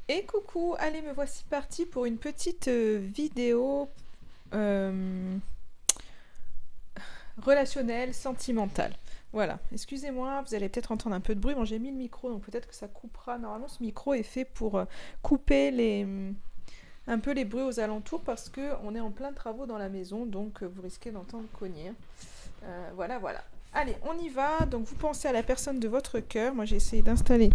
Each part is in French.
Et coucou, allez, me voici partie pour une petite vidéo euh, relationnelle, sentimentale. Voilà, excusez-moi, vous allez peut-être entendre un peu de bruit. Bon, j'ai mis le micro, donc peut-être que ça coupera. Normalement, ce micro est fait pour couper un peu les bruits aux alentours parce qu'on est en plein travaux dans la maison, donc vous risquez d'entendre cogner. Voilà, voilà. Allez, on y va. Donc, vous pensez à la personne de votre cœur. Moi, j'ai essayé d'installer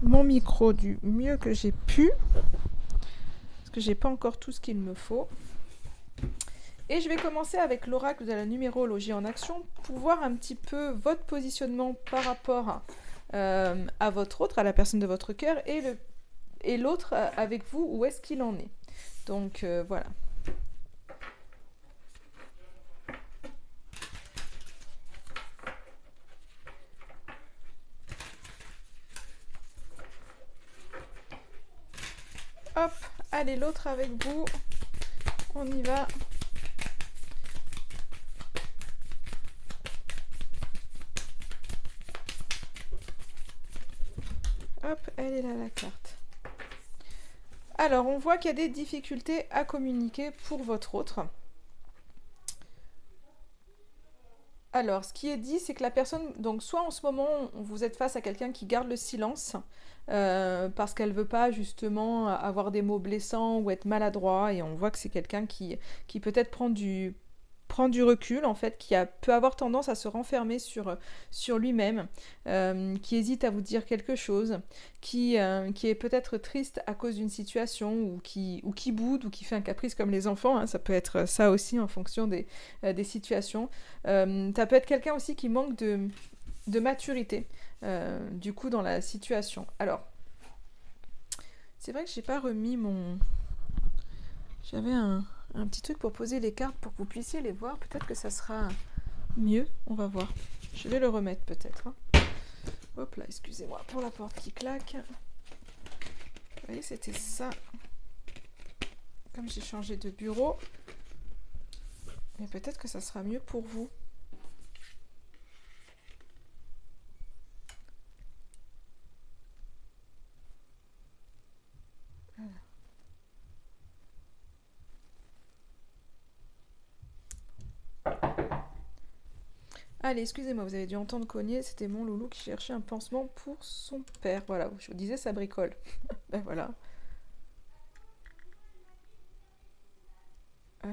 mon micro du mieux que j'ai pu, parce que j'ai pas encore tout ce qu'il me faut. Et je vais commencer avec l'oracle de la numérologie en action pour voir un petit peu votre positionnement par rapport à votre autre, à la personne de votre cœur, et l'autre avec vous, où est-ce qu'il en est. Donc voilà. Hop, allez, l'autre avec vous. On y va. Hop, elle est là la carte. Alors, on voit qu'il y a des difficultés à communiquer pour votre autre. Alors, ce qui est dit, c'est que la personne, donc soit en ce moment, vous êtes face à quelqu'un qui garde le silence, parce qu'elle veut pas justement avoir des mots blessants ou être maladroit, et on voit que c'est quelqu'un qui peut-être prend du recul, en fait, peut avoir tendance à se renfermer sur lui-même, qui hésite à vous dire quelque chose, qui est peut-être triste à cause d'une situation, ou qui boude, ou qui fait un caprice comme les enfants, hein, ça peut être ça aussi en fonction des situations. Ça peut être quelqu'un aussi qui manque de maturité, du coup, dans la situation. Alors, c'est vrai que j'ai pas remis mon... J'avais un petit truc pour poser les cartes pour que vous puissiez les voir. Peut-être que ça sera mieux. On va voir. Je vais le remettre peut-être, hein. Hop là, excusez-moi pour la porte qui claque. Vous voyez, c'était ça. Comme j'ai changé de bureau. Mais peut-être que ça sera mieux pour vous. Allez, excusez-moi, vous avez dû entendre cogner. C'était mon loulou qui cherchait un pansement pour son père. Voilà, je vous disais, ça bricole. Ben voilà. Euh.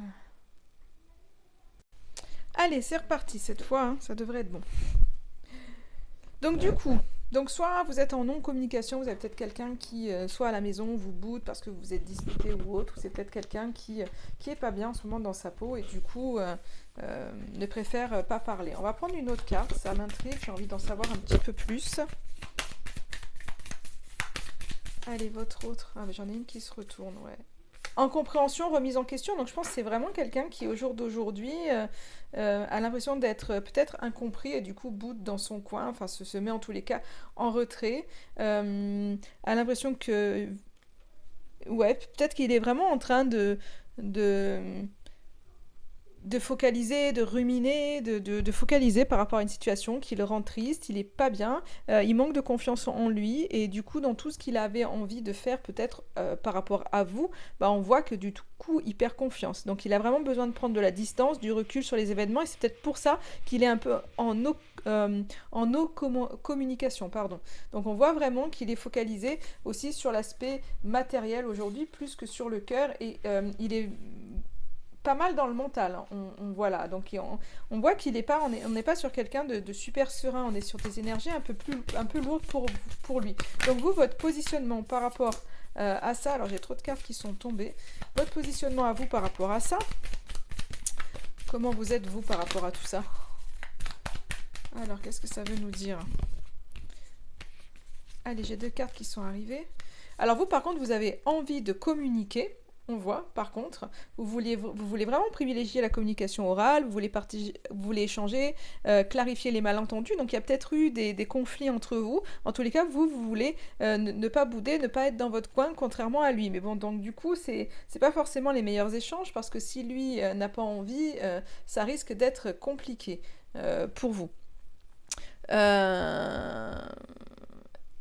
Allez, c'est reparti cette fois, hein, ça devrait être bon. Donc du coup, soit vous êtes en non-communication, vous avez peut-être quelqu'un qui, soit à la maison, vous boude parce que vous êtes disputé ou autre, ou c'est peut-être quelqu'un qui est pas bien en ce moment dans sa peau et du coup ne préfère pas parler. On va prendre une autre carte, ça m'intrigue, j'ai envie d'en savoir un petit peu plus. Allez, votre autre. Ah, mais j'en ai une qui se retourne, ouais. Incompréhension, remise en question. Donc je pense que c'est vraiment quelqu'un qui au jour d'aujourd'hui a l'impression d'être peut-être incompris et du coup boude dans son coin, enfin se met en tous les cas en retrait, a l'impression que ouais, peut-être qu'il est vraiment en train de, de focaliser, de ruminer, de focaliser par rapport à une situation qui le rend triste, il est pas bien, il manque de confiance en lui et du coup dans tout ce qu'il avait envie de faire peut-être par rapport à vous, bah, on voit que du coup il perd confiance. Donc il a vraiment besoin de prendre de la distance, du recul sur les événements et c'est peut-être pour ça qu'il est un peu en communication, pardon. Donc on voit vraiment qu'il est focalisé aussi sur l'aspect matériel aujourd'hui plus que sur le cœur et il est pas mal dans le mental, hein. Voilà, donc on voit qu'il est pas, on n'est pas sur quelqu'un de super serein, on est sur des énergies un peu lourdes pour lui. Donc vous, votre positionnement par rapport à ça, alors j'ai trop de cartes qui sont tombées, votre positionnement à vous par rapport à ça, comment vous êtes vous par rapport à tout ça? Alors qu'est-ce que ça veut nous dire? Allez, j'ai deux cartes qui sont arrivées. Alors vous, par contre, vous avez envie de communiquer. On voit, par contre, vous voulez vraiment privilégier la communication orale, vous voulez échanger, clarifier les malentendus. Donc il y a peut-être eu des conflits entre vous. En tous les cas, vous voulez ne pas bouder, ne pas être dans votre coin, contrairement à lui. Mais bon, donc du coup, c'est pas forcément les meilleurs échanges parce que si lui n'a pas envie, ça risque d'être compliqué pour vous. Euh,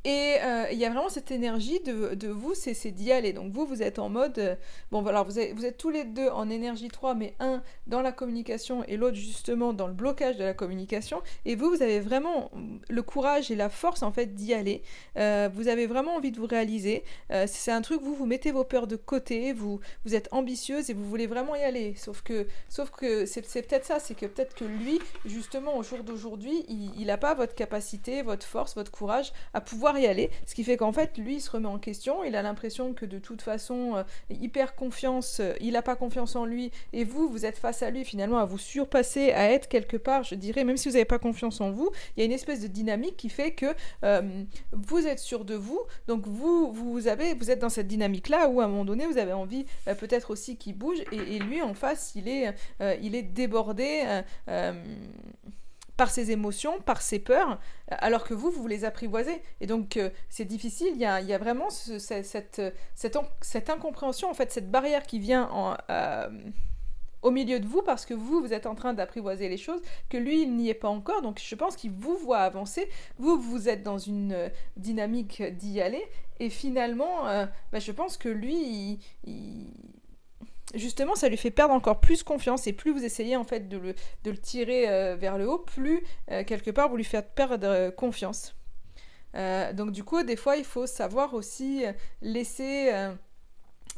Et il y a vraiment cette énergie de vous, c'est d'y aller. Donc vous êtes en mode... bon, voilà, vous êtes tous les deux en énergie 3, mais un dans la communication et l'autre justement dans le blocage de la communication. Et vous avez vraiment le courage et la force en fait d'y aller. Vous avez vraiment envie de vous réaliser. C'est un truc, vous mettez vos peurs de côté, vous êtes ambitieuse et vous voulez vraiment y aller. Sauf que c'est peut-être ça, c'est que peut-être que lui, justement, au jour d'aujourd'hui, il n'a pas votre capacité, votre force, votre courage à pouvoir y aller. Ce qui fait qu'en fait, lui, il se remet en question. Il a l'impression que de toute façon, il perd confiance, il n'a pas confiance en lui. Et vous êtes face à lui finalement à vous surpasser, à être quelque part, je dirais, même si vous n'avez pas confiance en vous, il y a une espèce de dynamique qui fait que vous êtes sûr de vous. Donc vous êtes dans cette dynamique-là où à un moment donné, vous avez envie peut-être aussi qu'il bouge. Et lui, en face, il est débordé. Par ses émotions, par ses peurs, alors que vous les apprivoisez. Et donc, c'est difficile, il y a vraiment cette incompréhension, en fait, cette barrière qui vient au milieu de vous, parce que vous êtes en train d'apprivoiser les choses, que lui, il n'y est pas encore. Donc, je pense qu'il vous voit avancer. Vous êtes dans une dynamique d'y aller. Et finalement, je pense que lui, justement, ça lui fait perdre encore plus confiance, et plus vous essayez en fait de le tirer vers le haut, plus quelque part vous lui faites perdre confiance. Donc du coup, des fois, il faut savoir aussi laisser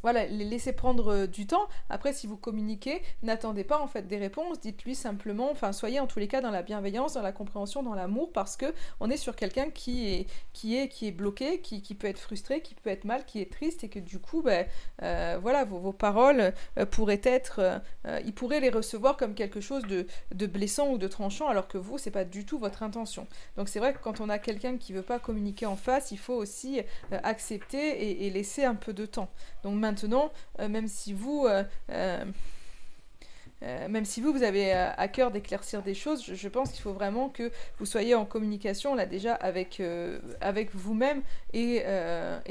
voilà, les laisser prendre du temps. Après, si vous communiquez, n'attendez pas en fait des réponses. Dites-lui simplement, enfin, soyez en tous les cas dans la bienveillance, dans la compréhension, dans l'amour, parce que on est sur quelqu'un qui est bloqué, qui peut être frustré, qui peut être mal, qui est triste, et que du coup, voilà, vos paroles pourraient être, il pourrait les recevoir comme quelque chose de blessant ou de tranchant, alors que vous, c'est pas du tout votre intention. Donc c'est vrai que quand on a quelqu'un qui veut pas communiquer en face, il faut aussi accepter et laisser un peu de temps. Donc maintenant, même si vous avez à cœur d'éclaircir des choses, je pense qu'il faut vraiment que vous soyez en communication là déjà avec vous-même, et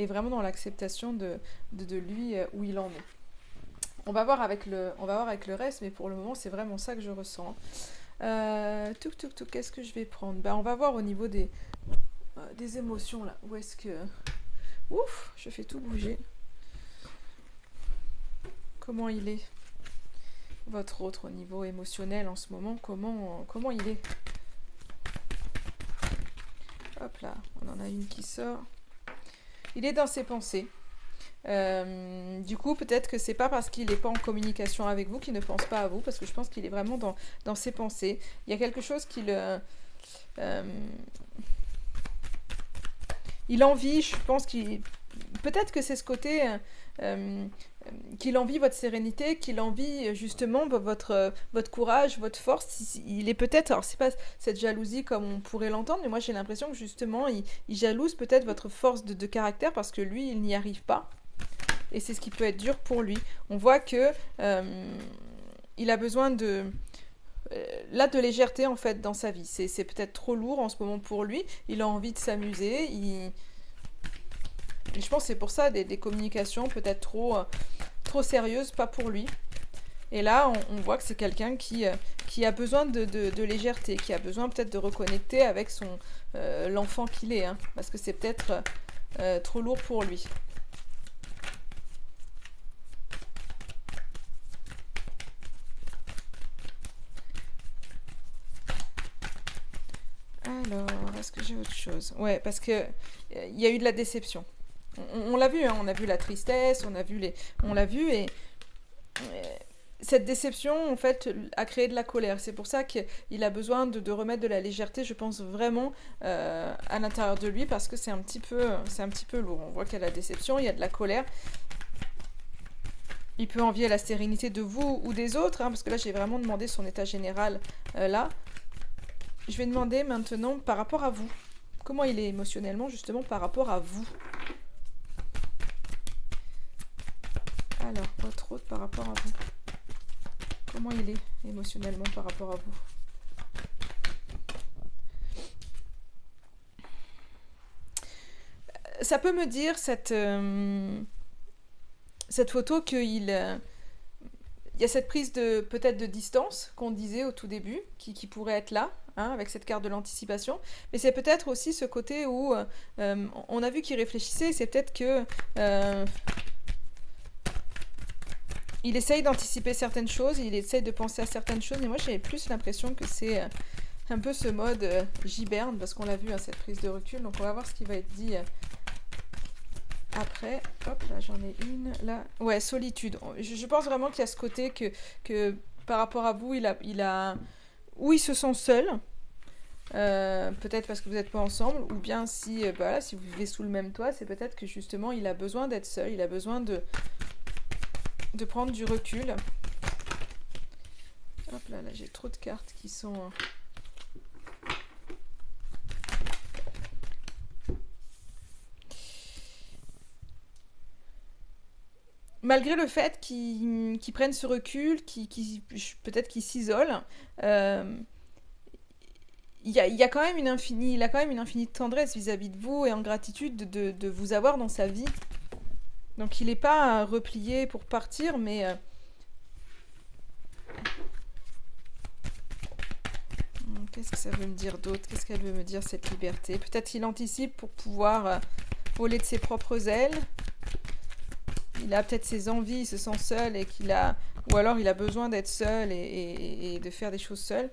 vraiment dans l'acceptation de lui où il en est. On va voir avec le reste, mais pour le moment c'est vraiment ça que je ressens. Qu'est-ce que je vais prendre? On va voir au niveau des émotions là. Où est-ce que... Ouf, je fais tout bouger. Comment il est, votre autre au niveau émotionnel en ce moment? Comment il est? Hop là, on en a une qui sort. Il est dans ses pensées. Du coup, peut-être que c'est pas parce qu'il n'est pas en communication avec vous qu'il ne pense pas à vous, parce que je pense qu'il est vraiment dans ses pensées. Il y a quelque chose il envie, je pense qu'il... Peut-être que c'est ce côté... qu'il envie votre sérénité, qu'il envie justement votre courage, votre force. Il est peut-être, alors c'est pas cette jalousie comme on pourrait l'entendre, mais moi j'ai l'impression que justement il jalouse peut-être votre force de caractère, parce que lui il n'y arrive pas. Et c'est ce qui peut être dur pour lui. On voit que il a besoin de légèreté en fait dans sa vie. C'est peut-être trop lourd en ce moment pour lui. Il a envie de s'amuser. Et je pense que c'est pour ça des communications peut-être trop sérieuses, pas pour lui. Et là, on voit que c'est quelqu'un qui a besoin de légèreté, qui a besoin peut-être de reconnecter avec l'enfant qu'il est, hein, parce que c'est peut-être trop lourd pour lui. Alors, est-ce que j'ai autre chose? Ouais, parce que il y a eu de la déception. On l'a vu, hein, on a vu la tristesse, on l'a vu, et cette déception, en fait, a créé de la colère. C'est pour ça qu'il a besoin de remettre de la légèreté, je pense vraiment, à l'intérieur de lui, parce que c'est un petit peu lourd. On voit qu'il y a de la déception, il y a de la colère. Il peut envier la sérénité de vous ou des autres, hein, parce que là, j'ai vraiment demandé son état général, là. Je vais demander maintenant par rapport à vous. Comment il est émotionnellement, justement, par rapport à vous? Alors, votre autre par rapport à vous. Comment il est émotionnellement par rapport à vous? Ça peut me dire, cette photo, qu'il y a cette prise peut-être de distance qu'on disait au tout début, qui pourrait être là. hein, avec cette carte de l'anticipation. Mais c'est peut-être aussi ce côté où on a vu qu'il réfléchissait, c'est peut-être que il essaye d'anticiper certaines choses, il essaye de penser à certaines choses, mais moi j'ai plus l'impression que c'est un peu ce mode giberne, parce qu'on l'a vu, hein, cette prise de recul, donc on va voir ce qui va être dit après. Hop, là j'en ai une, là. Ouais, solitude. Je pense vraiment qu'il y a ce côté que par rapport à vous, où il se sent seul, peut-être parce que vous n'êtes pas ensemble, ou bien si, voilà, si vous vivez sous le même toit, c'est peut-être que justement il a besoin d'être seul, il a besoin de prendre du recul. Hop là, là j'ai trop de cartes qui sont... Malgré le fait qu'ils prennent ce recul, peut-être qu'ils s'isolent, il a quand même il a quand même une infinie tendresse vis-à-vis de vous et en gratitude de vous avoir dans sa vie. Donc il n'est pas replié pour partir, mais qu'est-ce que ça veut me dire d'autre? Qu'est-ce qu'elle veut me dire, cette liberté? Peut-être qu'il anticipe pour pouvoir voler de ses propres ailes. Il a peut-être ses envies, il se sent seul et ou alors il a besoin d'être seul et de faire des choses seul.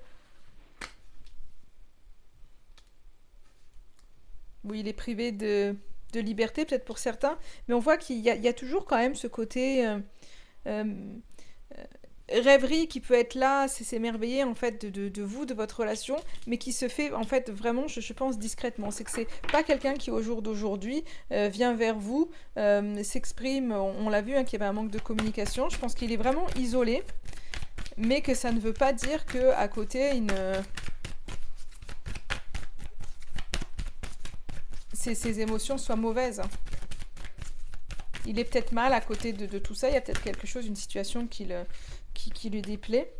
Oui, il est privé de liberté, peut-être pour certains, mais on voit qu'il y a toujours quand même ce côté euh, rêverie qui peut être là, c'est s'émerveiller en fait de vous, de votre relation, mais qui se fait en fait vraiment, je pense, discrètement. C'est que c'est pas quelqu'un qui au jour d'aujourd'hui vient vers vous, s'exprime, on l'a vu, hein, qu'il y avait un manque de communication. Je pense qu'il est vraiment isolé, mais que ça ne veut pas dire que à côté ses émotions soient mauvaises. Il est peut-être mal à côté de tout ça, il y a peut-être quelque chose, une situation qui lui déplaît.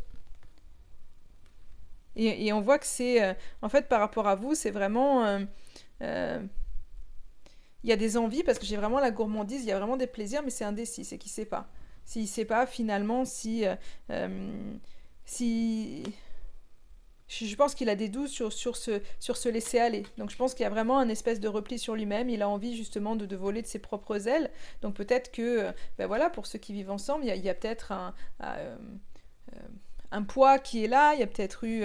Et on voit que c'est, en fait, par rapport à vous, c'est vraiment... il y a des envies, parce que j'ai vraiment la gourmandise, il y a vraiment des plaisirs, mais c'est indécis, c'est qu'il ne sait pas. S'il ne sait pas, finalement, si je pense qu'il a des doutes sur se laisser aller. Donc je pense qu'il y a vraiment un espèce de repli sur lui-même. Il a envie justement de voler de ses propres ailes. Donc peut-être que, ben voilà, pour ceux qui vivent ensemble, il y a peut-être un poids qui est là. Il y a peut-être eu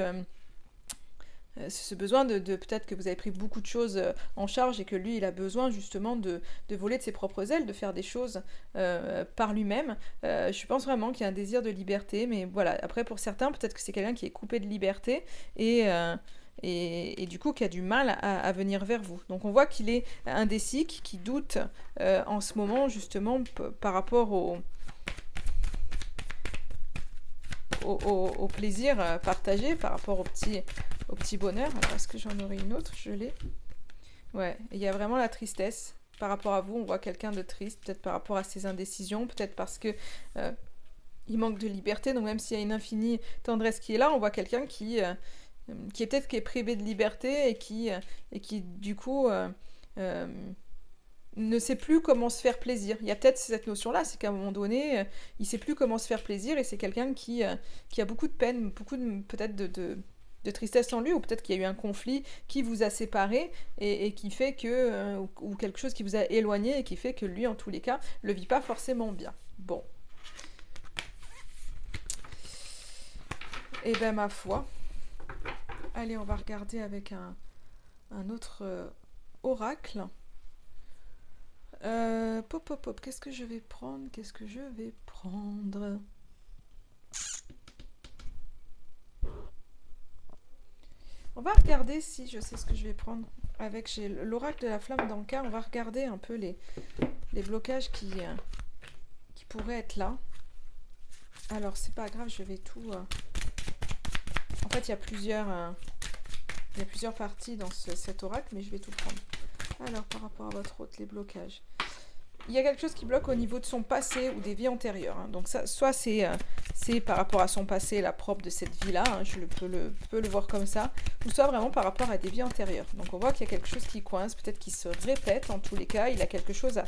ce besoin peut-être que vous avez pris beaucoup de choses en charge et que lui, il a besoin justement de voler de ses propres ailes, de faire des choses par lui-même. Je pense vraiment qu'il y a un désir de liberté, mais voilà, après pour certains, peut-être que c'est quelqu'un qui est coupé de liberté et du coup qui a du mal à venir vers vous. Donc on voit qu'il est indécis, qui doute en ce moment justement par rapport au plaisir partagé, par rapport au petit bonheur. Alors, est-ce que j'en aurais une autre? Je l'ai. Ouais, il y a vraiment la tristesse. Par rapport à vous, on voit quelqu'un de triste, peut-être par rapport à ses indécisions, peut-être parce que il manque de liberté. Donc même s'il y a une infinie tendresse qui est là, on voit quelqu'un qui est peut-être qui est privé de liberté et qui du coup ne sait plus comment se faire plaisir. Il y a peut-être cette notion-là, c'est qu'à un moment donné, il sait plus comment se faire plaisir et c'est quelqu'un qui a beaucoup de peine, beaucoup peut-être de tristesse en lui, ou peut-être qu'il y a eu un conflit qui vous a séparés et qui fait que, ou quelque chose qui vous a éloigné et qui fait que lui, en tous les cas, le vit pas forcément bien. Bon. Eh ben ma foi. Allez, on va regarder avec un autre oracle. Pop. Qu'est-ce que je vais prendre? On va regarder si je sais ce que je vais prendre. J'ai l'oracle de la flamme d'Anka. On va regarder un peu les blocages qui pourraient être là. Alors, c'est pas grave, je vais tout... En fait, il y a plusieurs parties dans cet oracle, mais je vais tout prendre. Alors, par rapport à votre hôte, les blocages. Il y a quelque chose qui bloque au niveau de son passé ou des vies antérieures. Hein. Donc, ça, soit c'est par rapport à son passé, la propre de cette vie-là, hein, je peux le voir comme ça, ou soit vraiment par rapport à des vies antérieures. Donc, on voit qu'il y a quelque chose qui coince, peut-être qu'il se répète. En tous les cas, il a quelque chose à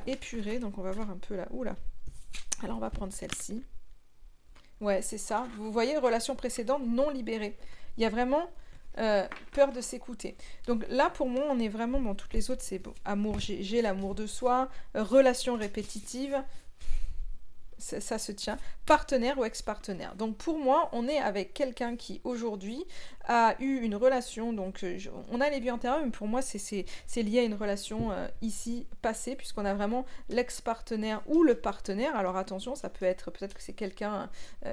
épurer. Donc, on va voir un peu là. Oula. Alors, on va prendre celle-ci. Ouais, c'est ça. Vous voyez, relation précédente non libérée. Il y a vraiment peur de s'écouter. Donc là, pour moi, on est vraiment dans toutes les autres, c'est bon, amour, j'ai l'amour de soi, relation répétitive, ça se tient, partenaire ou ex-partenaire. Donc pour moi, on est avec quelqu'un qui aujourd'hui a eu une relation, donc on a les vies antérieures, mais pour moi c'est lié à une relation ici passée, puisqu'on a vraiment l'ex-partenaire ou le partenaire. Alors attention, ça peut être, peut-être que c'est quelqu'un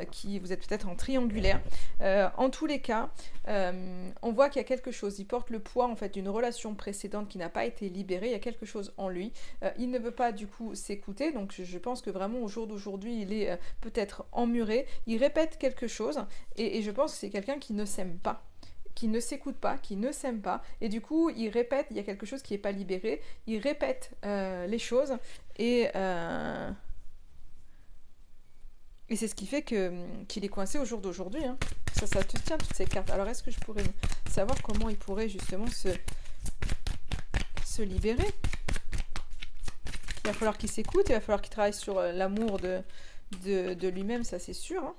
qui, vous êtes peut-être en triangulaire. En tous les cas, on voit qu'il y a quelque chose, il porte le poids en fait d'une relation précédente qui n'a pas été libérée, il y a quelque chose en lui. Il ne veut pas du coup s'écouter, donc je pense que vraiment au jour d'aujourd'hui, il est peut-être emmuré, il répète quelque chose, et je pense que c'est quelqu'un qui ne s'aime pas, qui ne s'écoute pas, qui ne s'aime pas, et du coup il répète, il y a quelque chose qui n'est pas libéré, il répète les choses, et c'est ce qui fait qu'il est coincé au jour d'aujourd'hui, hein. Ça te tient toutes ces cartes. Alors est-ce que je pourrais savoir comment il pourrait justement se libérer? Il va falloir qu'il s'écoute, il va falloir qu'il travaille sur l'amour de lui-même, ça c'est sûr, hein.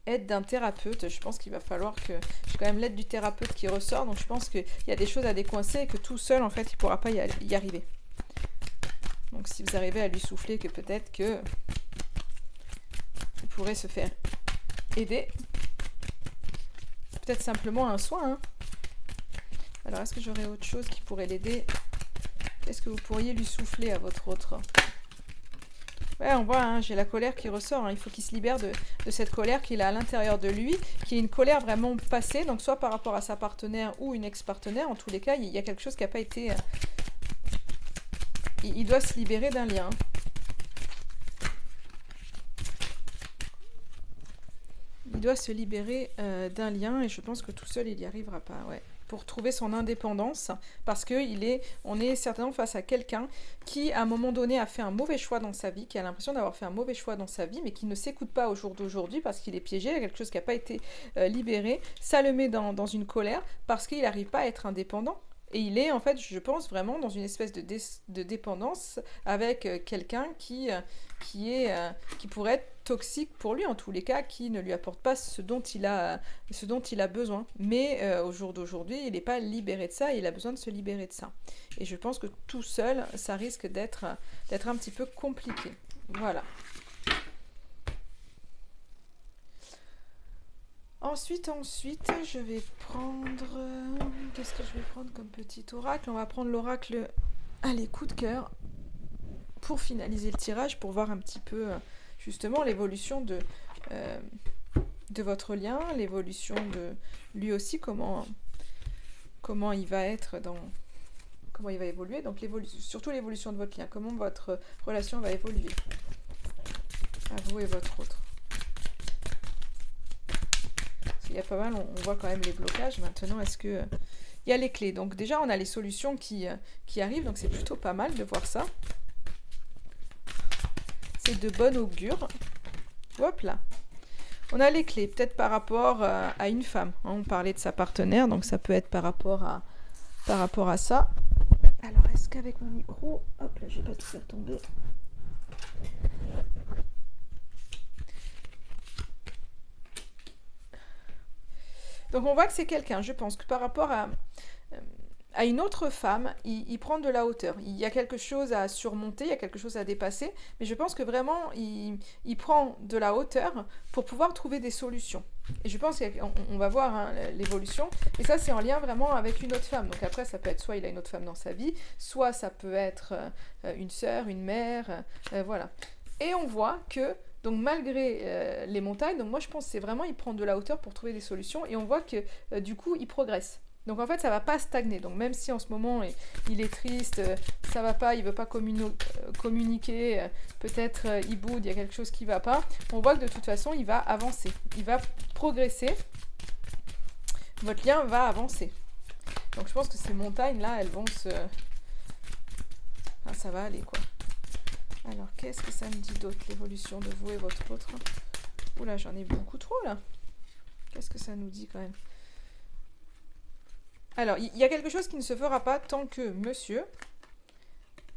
Aide d'un thérapeute, je pense qu'il va falloir que... J'ai quand même l'aide du thérapeute qui ressort, donc je pense qu'il y a des choses à décoincer et que tout seul, en fait, il ne pourra pas y arriver. Donc si vous arrivez à lui souffler que peut-être que... il pourrait se faire aider. Peut-être simplement un soin, hein. Alors, est-ce que j'aurais autre chose qui pourrait l'aider? Qu'est-ce que vous pourriez lui souffler à votre autre? Ouais, on voit, hein, j'ai la colère qui ressort, hein. Il faut qu'il se libère de cette colère qu'il a à l'intérieur de lui, qui est une colère vraiment passée, donc soit par rapport à sa partenaire ou une ex-partenaire. En tous les cas, il y a quelque chose qui n'a pas été... il doit se libérer d'un lien. Il doit se libérer d'un lien, et je pense que tout seul, il n'y arrivera pas, ouais. Pour trouver son indépendance, parce que on est certainement face à quelqu'un qui, à un moment donné, a fait un mauvais choix dans sa vie, qui a l'impression d'avoir fait un mauvais choix dans sa vie, mais qui ne s'écoute pas au jour d'aujourd'hui parce qu'il est piégé, il y a quelque chose qui n'a pas été libéré. Ça le met dans une colère parce qu'il n'arrive pas à être indépendant. Et il est, en fait, je pense, vraiment dans une espèce de dépendance avec quelqu'un qui pourrait être toxique pour lui, en tous les cas, qui ne lui apporte pas ce dont il a besoin. Mais au jour d'aujourd'hui, il n'est pas libéré de ça, et il a besoin de se libérer de ça. Et je pense que tout seul, ça risque d'être un petit peu compliqué. Voilà. Ensuite, je vais prendre... Qu'est-ce que je vais prendre comme petit oracle? On va prendre l'oracle allez, coup de cœur pour finaliser le tirage, pour voir un petit peu justement l'évolution de votre lien, l'évolution de lui aussi, comment il va être comment il va évoluer, donc surtout l'évolution de votre lien, comment votre relation va évoluer à vous et votre autre. Il y a pas mal, on voit quand même les blocages. Maintenant, est-ce que... il y a les clés. Donc déjà, on a les solutions qui arrivent. Donc c'est plutôt pas mal de voir ça. C'est de bon augure. Hop là. On a les clés. Peut-être par rapport à une femme. On parlait de sa partenaire. Donc ça peut être par rapport à ça. Alors, est-ce qu'avec mon micro... Hop là, je vais pas tout faire tomber. Donc on voit que c'est quelqu'un, je pense que par rapport à une autre femme, il prend de la hauteur. Il y a quelque chose à surmonter, il y a quelque chose à dépasser, mais je pense que vraiment, il prend de la hauteur pour pouvoir trouver des solutions. Et je pense qu'on va voir hein, l'évolution, et ça c'est en lien vraiment avec une autre femme. Donc après, ça peut être soit il a une autre femme dans sa vie, soit ça peut être une sœur, une mère, voilà. Et on voit que... Donc malgré les montagnes, donc moi je pense que c'est vraiment, il prend de la hauteur pour trouver des solutions, et on voit que du coup il progresse. Donc en fait ça va pas stagner, donc même si en ce moment il est triste, ça va pas, il veut pas communiquer, peut-être il boude, il y a quelque chose qui va pas, on voit que de toute façon il va avancer, il va progresser, votre lien va avancer. Donc je pense que ces montagnes là, elles vont enfin, ça va aller quoi. Alors, qu'est-ce que ça me dit d'autre, l'évolution de vous et votre autre? Oula, j'en ai beaucoup trop, là. Qu'est-ce que ça nous dit, quand même? Alors, il y a quelque chose qui ne se fera pas tant que monsieur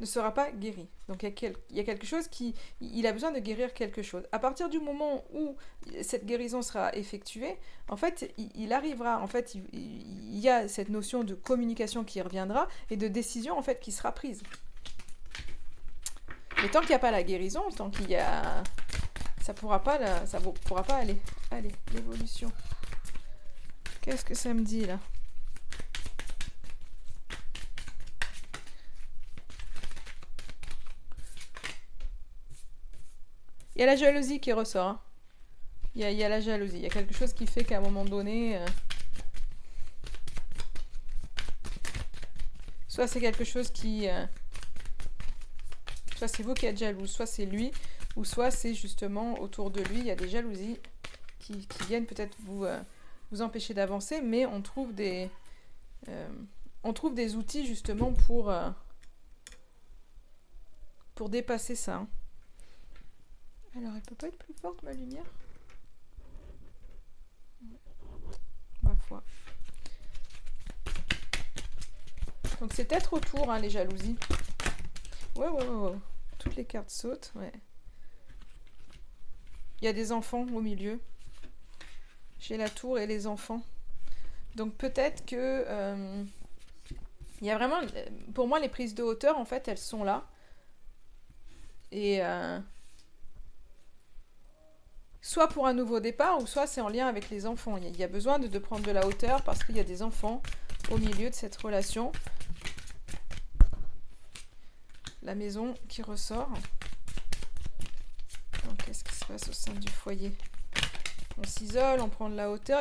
ne sera pas guéri. Donc il y a quelque chose il a besoin de guérir quelque chose. À partir du moment où cette guérison sera effectuée, en fait, il arrivera, en fait, il y a cette notion de communication qui reviendra et de décision, en fait, qui sera prise. Mais tant qu'il n'y a pas la guérison, tant qu'il y a... ça pourra pas aller. Allez, l'évolution. Qu'est-ce que ça me dit, là? Il y a la jalousie qui ressort. Hein. Il y a la jalousie. Il y a quelque chose qui fait qu'à un moment donné... soit c'est quelque chose qui... soit c'est vous qui êtes jalouse, soit c'est lui, ou soit c'est justement autour de lui, il y a des jalousies qui viennent peut-être vous empêcher d'avancer, mais on trouve des outils justement pour dépasser ça. Hein. Alors, elle peut pas être plus forte, ma lumière? Ma foi. Donc c'est peut-être autour, hein, les jalousies. Ouais. Toutes les cartes sautent, ouais. Il y a des enfants au milieu. J'ai la tour et les enfants. Donc peut-être que... il y a vraiment... Pour moi, les prises de hauteur, en fait, elles sont là. Et... soit pour un nouveau départ, ou soit c'est en lien avec les enfants. Il y a besoin de prendre de la hauteur parce qu'il y a des enfants au milieu de cette relation. La maison qui ressort. Qu'est-ce qui se passe au sein du foyer? On s'isole, on prend de la hauteur.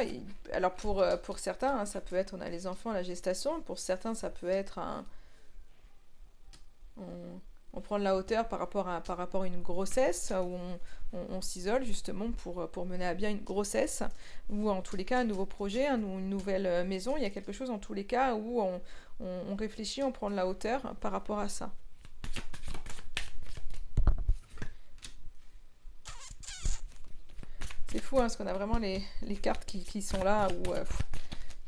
Alors pour certains, hein, ça peut être, on a les enfants, la gestation. Pour certains, ça peut être on prend de la hauteur par rapport à une grossesse, où on s'isole justement pour mener à bien une grossesse, ou en tous les cas un nouveau projet, une nouvelle maison. Il y a quelque chose en tous les cas où on réfléchit, on prend de la hauteur par rapport à ça. C'est fou, hein, parce qu'on a vraiment les cartes qui sont là, où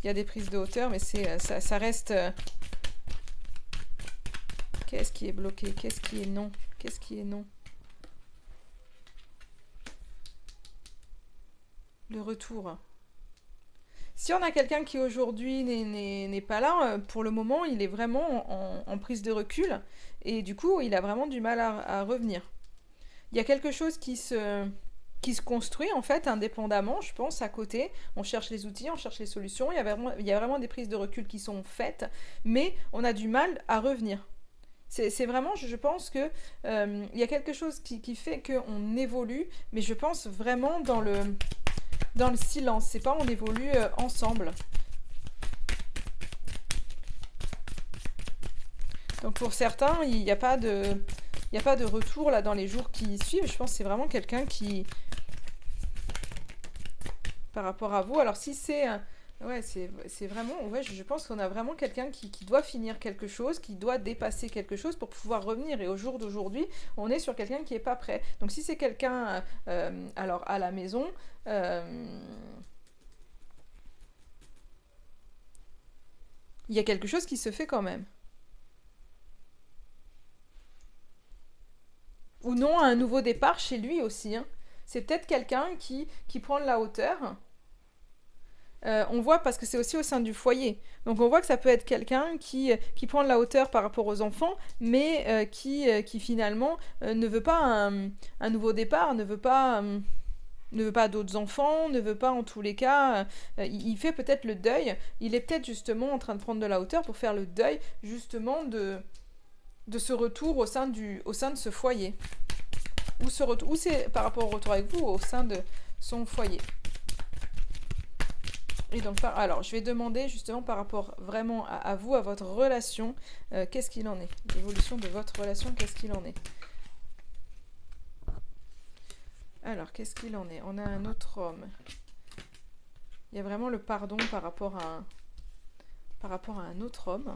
il y a des prises de hauteur, mais ça reste... Qu'est-ce qui est bloqué? Qu'est-ce qui est non? Qu'est-ce qui est non? Le retour. Si on a quelqu'un qui aujourd'hui n'est pas là, pour le moment, il est vraiment en prise de recul, et du coup, il a vraiment du mal à revenir. Il y a quelque chose qui se construit en fait indépendamment, je pense, à côté. On cherche les outils, on cherche les solutions. Il y a vraiment des prises de recul qui sont faites, mais on a du mal à revenir. C'est vraiment, je pense que il y a quelque chose qui fait qu'on évolue, mais je pense vraiment dans le silence. C'est pas on évolue ensemble. Donc pour certains, il n'y a pas de retour là dans les jours qui suivent. Je pense que c'est vraiment quelqu'un qui... Par rapport à vous. Alors si c'est... ouais, c'est vraiment... Ouais, je pense qu'on a vraiment quelqu'un qui doit finir quelque chose, qui doit dépasser quelque chose pour pouvoir revenir. Et au jour d'aujourd'hui, on est sur quelqu'un qui n'est pas prêt. Donc si c'est quelqu'un alors à la maison... il y a quelque chose qui se fait quand même. Ou non, un nouveau départ chez lui aussi. Hein. C'est peut-être quelqu'un qui prend de la hauteur. On voit, parce que c'est aussi au sein du foyer. Donc on voit que ça peut être quelqu'un qui prend de la hauteur par rapport aux enfants, mais qui finalement ne veut pas un nouveau départ, ne veut pas d'autres enfants, ne veut pas en tous les cas... il fait peut-être le deuil. Il est peut-être justement en train de prendre de la hauteur pour faire le deuil justement de ce retour au sein de ce foyer. Ou c'est par rapport au retour avec vous, au sein de son foyer. Et donc, alors, je vais demander justement par rapport vraiment à vous, à votre relation, qu'est-ce qu'il en est? L'évolution de votre relation, qu'est-ce qu'il en est? Alors, qu'est-ce qu'il en est? On a un autre homme. Il y a vraiment le pardon par rapport à un autre homme.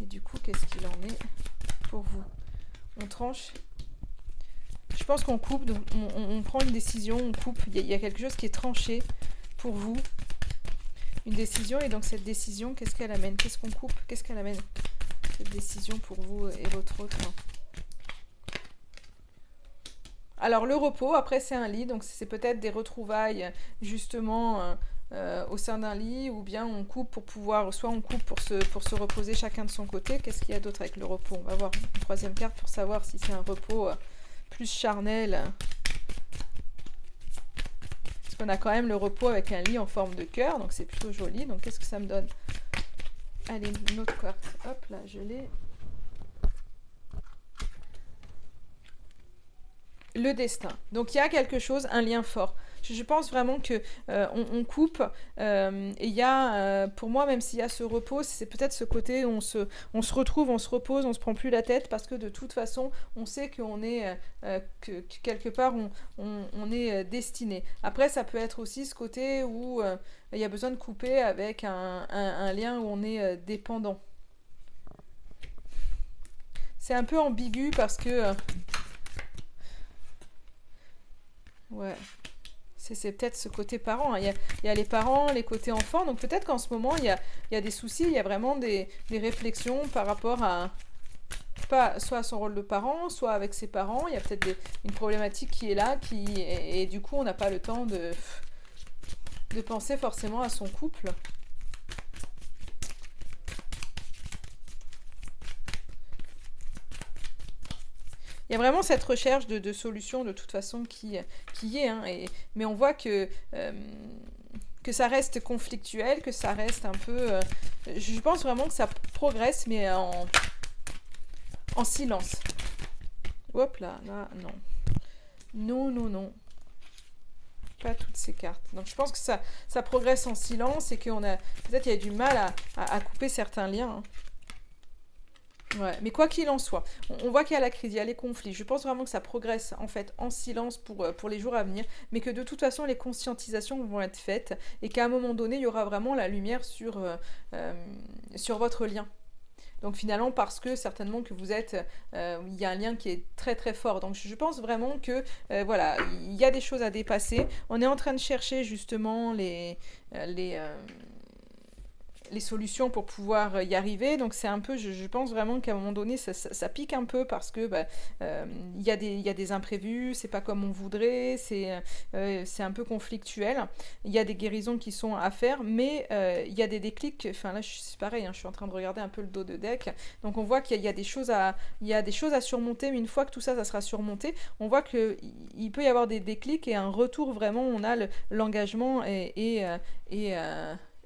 Et du coup, qu'est-ce qu'il en est pour vous? On tranche. Je pense qu'on coupe, on prend une décision, on coupe. Il y a quelque chose qui est tranché pour vous. Une décision, et donc cette décision, qu'est-ce qu'elle amène? Qu'est-ce qu'on coupe? Qu'est-ce qu'elle amène? cette décision pour vous et votre autre. Alors le repos, après c'est un lit, donc c'est peut-être des retrouvailles justement au sein d'un lit, ou bien on coupe pour pouvoir, soit on coupe pour se reposer chacun de son côté. Qu'est-ce qu'il y a d'autre avec le repos? On va voir une troisième carte pour savoir si c'est un repos plus charnel. Parce qu'on a quand même le repos avec un lit en forme de cœur, donc c'est plutôt joli. Donc qu'est-ce que ça me donne? Allez, une autre carte. Hop là, je l'ai. Le destin. Donc il y a quelque chose, un lien fort. Je pense vraiment que on coupe et il y a, pour moi, même s'il y a ce repos, c'est peut-être ce côté où on se retrouve, on se repose, on se prend plus la tête parce que de toute façon, on sait qu'on est, que quelque part, on est destiné. Après, ça peut être aussi ce côté où il y a besoin de couper avec un lien où on est dépendant. C'est un peu ambigu parce que... ouais. C'est peut-être ce côté parent, hein. Il y a les parents, les côtés enfants. Donc peut-être qu'en ce moment, il y a des soucis, il y a vraiment des réflexions par rapport à, pas, soit à son rôle de parent, soit avec ses parents. Il y a peut-être une problématique qui est là, et du coup, on n'a pas le temps de penser forcément à son couple. Il y a vraiment cette recherche de solutions de toute façon qui est, hein, mais on voit que ça reste conflictuel, que ça reste un peu... je pense vraiment que ça progresse, mais en silence. Hop là, non. Non, non, non. Pas toutes ces cartes. Donc je pense que ça progresse en silence et qu'on a... Peut-être qu'il y a du mal à couper certains liens, hein. Ouais, mais quoi qu'il en soit, on voit qu'il y a la crise, il y a les conflits. Je pense vraiment que ça progresse en fait en silence pour les jours à venir, mais que de toute façon les conscientisations vont être faites et qu'à un moment donné il y aura vraiment la lumière sur votre lien. Donc finalement parce que certainement que vous êtes, il y a un lien qui est très très fort. Donc je pense vraiment que voilà, il y a des choses à dépasser. On est en train de chercher justement les, les solutions pour pouvoir y arriver. Donc c'est un peu, je pense vraiment qu'à un moment donné, ça pique un peu parce que il y a des imprévus, c'est pas comme on voudrait, c'est un peu conflictuel. Il y a des guérisons qui sont à faire, mais il y a des déclics. Enfin là, c'est pareil, hein, je suis en train de regarder un peu le dos de deck. Donc on voit qu'il y a des choses il y a des choses à surmonter, mais une fois que tout ça, ça sera surmonté, on voit qu'il peut y avoir des déclics et un retour vraiment, on a l'engagement et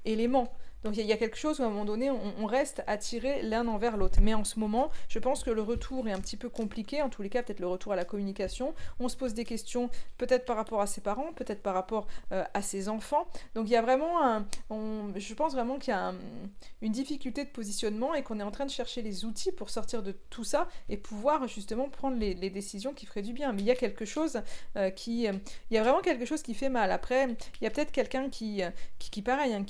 l'aimant. Donc il y a quelque chose où à un moment donné, on reste attiré l'un envers l'autre. Mais en ce moment, je pense que le retour est un petit peu compliqué. En tous les cas, peut-être le retour à la communication. On se pose des questions peut-être par rapport à ses parents, peut-être par rapport à ses enfants. Donc il y a vraiment je pense vraiment qu'il y a une difficulté de positionnement et qu'on est en train de chercher les outils pour sortir de tout ça et pouvoir justement prendre les décisions qui feraient du bien. Mais il y a quelque chose il y a vraiment quelque chose qui fait mal. Après, il y a peut-être quelqu'un qui pareil, hein,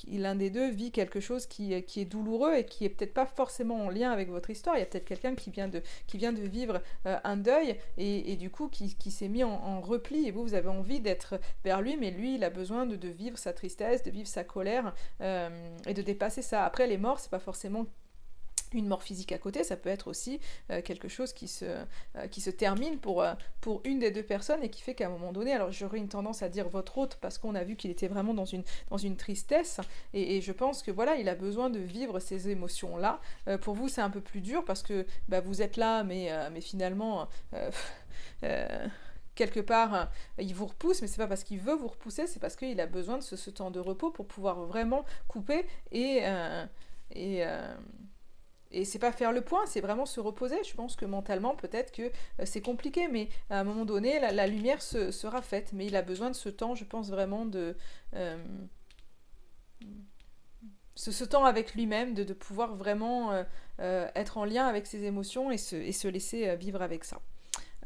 l'un des deux vit quelque chose qui est douloureux et qui est peut-être pas forcément en lien avec votre histoire. Il y a peut-être quelqu'un qui vient de vivre un deuil et du coup qui s'est mis en repli et vous avez envie d'être vers lui, mais lui il a besoin de vivre sa tristesse, de vivre sa colère et de dépasser ça. Après les morts, c'est pas forcément une mort physique à côté, ça peut être aussi quelque chose qui se termine pour une des deux personnes et qui fait qu'à un moment donné, alors j'aurais une tendance à dire votre hôte parce qu'on a vu qu'il était vraiment dans une tristesse et je pense que voilà, il a besoin de vivre ces émotions-là. Pour vous, c'est un peu plus dur parce que vous êtes là, mais finalement... quelque part, il vous repousse, mais c'est pas parce qu'il veut vous repousser, c'est parce qu'il a besoin de ce temps de repos pour pouvoir vraiment couper et c'est pas faire le point, c'est vraiment se reposer. Je pense que mentalement, peut-être que c'est compliqué, mais à un moment donné, la lumière sera faite. Mais il a besoin de ce temps, je pense vraiment ce temps avec lui-même, de pouvoir vraiment être en lien avec ses émotions et se laisser vivre avec ça.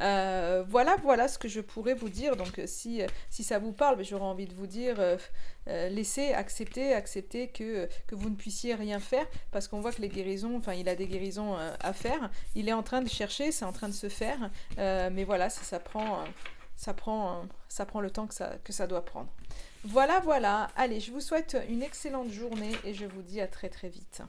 Voilà ce que je pourrais vous dire. Donc si ça vous parle, j'aurais envie de vous dire laissez, accepter que vous ne puissiez rien faire parce qu'on voit que les guérisons, enfin il a des guérisons à faire. Il est en train de chercher, c'est en train de se faire, mais voilà, ça prend le temps que ça doit prendre. Voilà. Allez, je vous souhaite une excellente journée et je vous dis à très très vite.